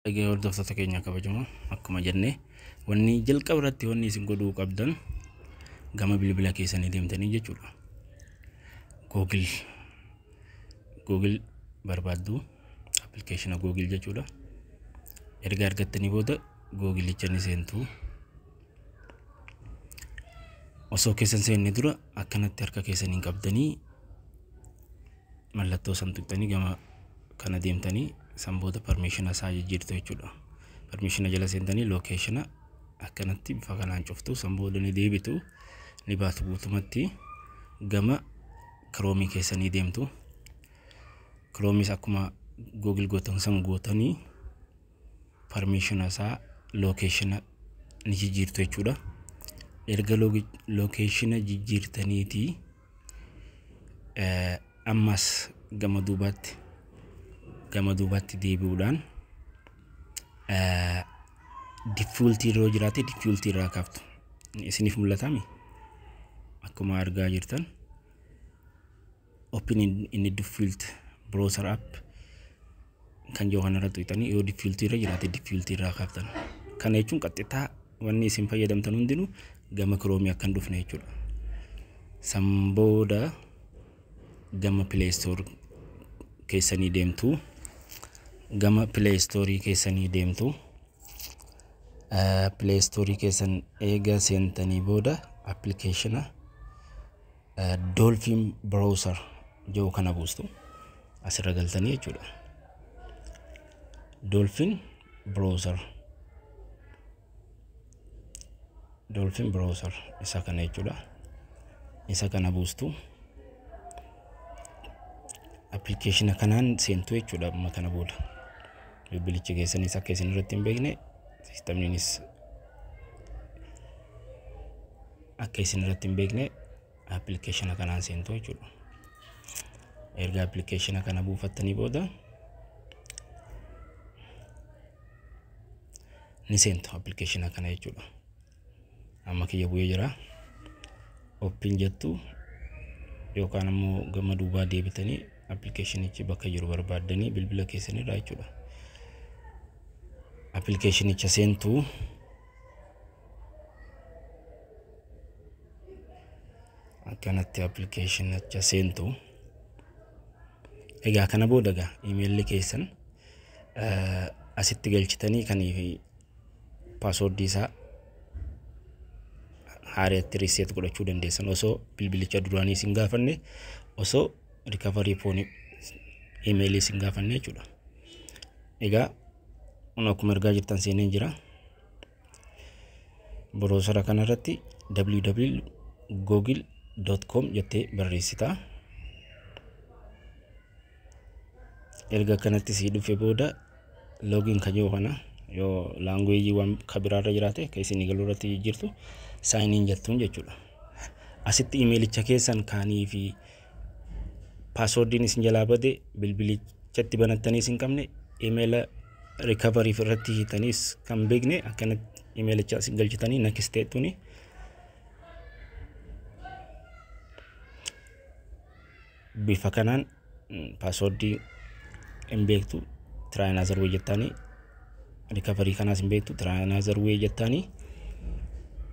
Egaa hordoftoota keenya kabajamoo akkuma jenne wanni jalqaba irratti wanni isin godhuu qabdan gama bilbila keessanii deemtanii jechuudha. Google barbaaddu application Google jechuudha. Erga argattanii booda Google ni seentu. Osoo keessan seenne dura akkanatti harka keessaniin qabdanii mallattoo san tuqxanii gama kana deemtanii Sambooda permission asaa jijjiirtu jechuudha. Permission jala seentanii location akkanatti bifa kanaan cuftu Sambooda ni deebitu ni baatu guutumatti gama Chrome keessanii deemtu. Chrome akkuma Google gootan san gootanii permission asaa location ni jijjiirtu jechuudha. Erga location jijjiirtaniiti ammas gama duubatti deebi'uudhaan default irra jiraate default irraa kaaftu. Isiniif mul'atami akkuma argaa jirtan open in default browser app kan johan irra tuqxanii yoo default irra jiraate default irraa kaaftan. Kana jechuun qaxxitaa wanni isin fayyadamtan hundinuu gama Chrome akkan dhufne jechuudha. Sambooda gama Play Store keessanii deemtu. Gama Play Store keessanii deemtu. Play Store keessan eega seentanii booda application Dolphin browser jedhu kana buustu asirra galtanii jechuudha. Dolphin browser isa kana jechuudha. Isa kana buustu application kanaan seentu jechuudha. Amma kana booda bilbilicha keessanis akka isin irratti hin beekne sistemniinis akka isin irratti hin beekne application kanaan seentu jechuudha. Erga application kana buufattanii booda ni seentu application kana jechuudha. Amma kiyya bu'ee jira. Open jettu yookaan ammoo gama duubaa deebitanii application bakka jiru barbaaddanii bilbila keessanirraa jechuudha. Application seentu akkanatti application seentu. Egaa kana booda email keessan asitti galchitanii kanii password isaa haareetti reset godhachuu dandeessan osoo bilbilicha duraanii isin gaafanne osoo recovery phone email isin gaafanne jechuudha. Egaa akkuma argaa jirtan seeneen jira. Browser kana irratti www.google.com jettee barreessita. Erga kanatti si dhufe booda login kan yoo kana yoo language waan kabiraarra jiraate kan isin galuu irratti jijjiirtu sign in jettuun jechuudha. Asitti emailicha keessan kaanii fi passwordin isin jalaa bade bilbilichatti banattanii isin qabne email recovery irratti hitanis kan beekne akkanatti emailicha isin galchitanii next jettuni. Bifa kanaan passwordii hin beektu try another way jettanii recovery kanas hin beektu try another way jettanii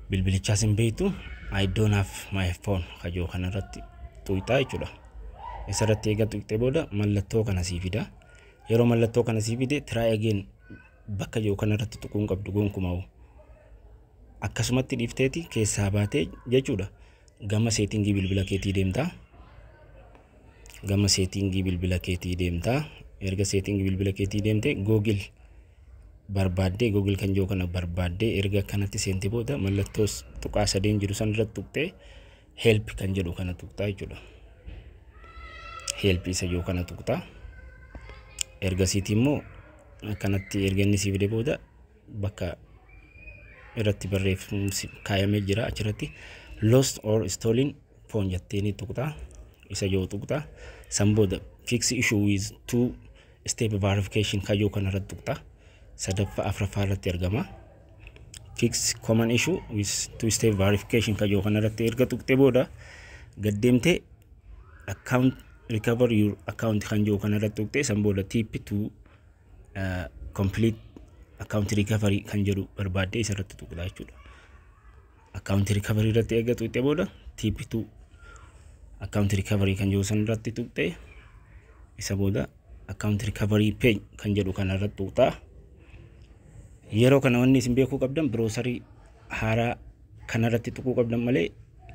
bilbilichas hin beektu I don't have my phone kajoo kana irratti tuqxaa jechuudha. Isarratti eega tuqxee booda mallattoo kana sii fida. Yeroo mallattoo kana sii fide try again bakka yoo kana irratti tuquun qabdu gonkumaa akkasumatti dhiifteeti keessaa baatee jechuudha. Gama settingii bilbila keetii deemta. Erga settingii bilbila keetii deemte Google barbaadde Google kan joo kana barbaadde erga kanatti seente booda mallattoo tuqaa sadeen jiru san irratti tuqxee help kan jedhu kana tuqxaa jechuudha. Help isa joo kana tuqxaa. Erga siiti immoo kanatti erga inni si fide booda bakka irratti barreeffamni kaayamee jira achirratti lost or stolen phone jettee tuqxaa. Isa yoo tuqxaa san booda fix issue with two step verification kajoo kana irratti tuqxaa. Sadaffaa afraffaa irratti argama. Fix common issue with two step verification kajoo kana irratti erga tuqxee booda gaddeemtee account recover your account kan joo kana irratti tuqxee san booda tip to complete account recovery kan jedhu barbaadde isarratti tuqxaa jechuudha. Account recovery irratti eega tuqxee booda TP2 account recovery kan jedhu san irratti tuqxee isa booda account recovery page kan jedhu kana irratti tuqxaa. Yeroo kana wanni isin beekuu qabdan browserii haaraa kana irratti tuquu qabdan malee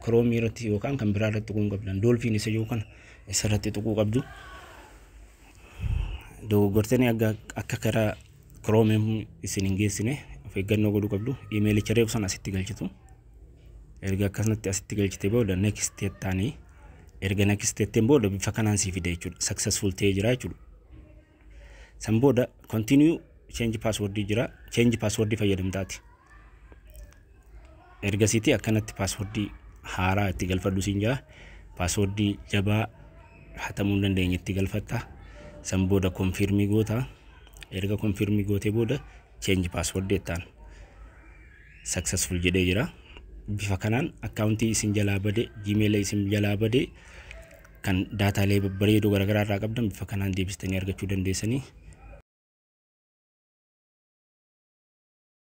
Chrome irratti yookaan kan biraa irratti tuquu qabdan. Dolphin isa jiru kana isarratti tuquu qabdu. Dogoggortanii akka karaa Chrome isin hin geessine of eeggannoo godhuu qabdu. Emailicha reefu sana asitti galchitu. Erga akkasumatti asitti galchitee booda next jettanii erga next jetteen booda bifa kanaan sii fide jechuudha. Successful ta'ee jira jechuudha. San booda continue change password jira. Change password fayyadamtaati. Ergasiiti akkanatti password haaraa itti galfadhu siin jira. Password jabaa hatamuu hin dandeenye itti galfatta. San booda confirm goota. Erga confirm gootee booda change password jettaan. Successful jedhee jira. Bifa kanaan accountii isin jalaa bade, Gmail isin jalaa bade kan daataalee babbareedoo garaagaraa irraa qabdan bifa kanaan deebistanii argachuu dandeessanii.